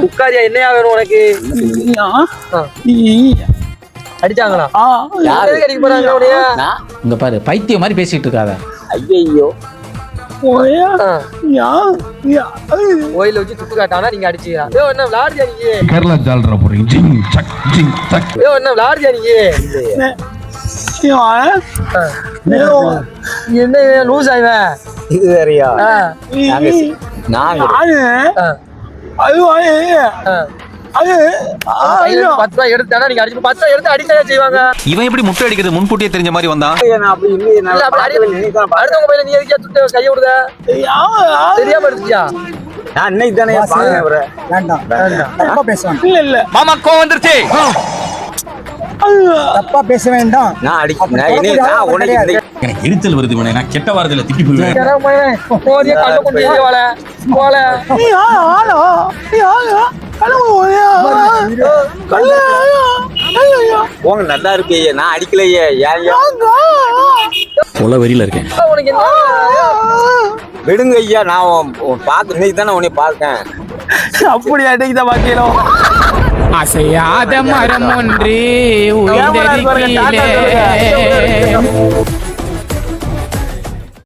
உட்காரியா என்னையா வேணும் உனக்கு? அடிச்சாங்களா? அடிக்க போறாங்க உடைய. இங்க பாரு பைத்தியம் மாதிரி பேசிட்டு இருக்காத. ஐயோ கோயில வச்சு துப்பு காட்டானா நீங்க அடிச்சியா? என்ன விளாடுறியா நீங்க? கேரளா ஜால்ரா போறீங்க. ஜிங் சக் ஜிங் சக். என்ன விளாடுறியா நீங்க? என்ன லூஸ் ஆயிவன் இது வேறையா? நாங்க 10 ரூபா எடுத்தானா நீங்க அடிச்சு 10 ரூபா எடுத்து அடிக்கதான் செய்வாங்க. இவன் எப்படி முட்டை அடிக்கிறது முன்கூட்டியே தெரிஞ்ச மாதிரி வந்தான்? அடுத்தவங்க பையில நீ எதுக்கே துட்டு கைய விடுத? தெரியாம எடுத்துக்கியா? நான் இன்னைக்கு தானே பாக்குறேன் ப்ரோ. வேண்டாம் தப்பா பேசுவாங்க. இல்ல மாமா கோவம் வந்துருச்சு. தப்பா பேச வேண்டாம். நான் உனக்கு எனக்கு எரிச்சல் வருது இவனை. நான் கெட்ட வார்த்தையில திட்டி போயிடுவேன். போறிய கள்ள கொண்டு வால போல. போங்க நல்லா இருக்கு. நான் அடிக்கலையே. கொலை வெறியில இருக்கேன். உனக்கு என்ன விடுங்க ஐயா. நான் பாத்து இன்னைக்கு தானே உன்னை பார்த்தேன். அப்படி அடிக்குதா பாக்கியலாம். அசையாத மரம் ஒன்று உயிர்ந்தெரிக்கிலே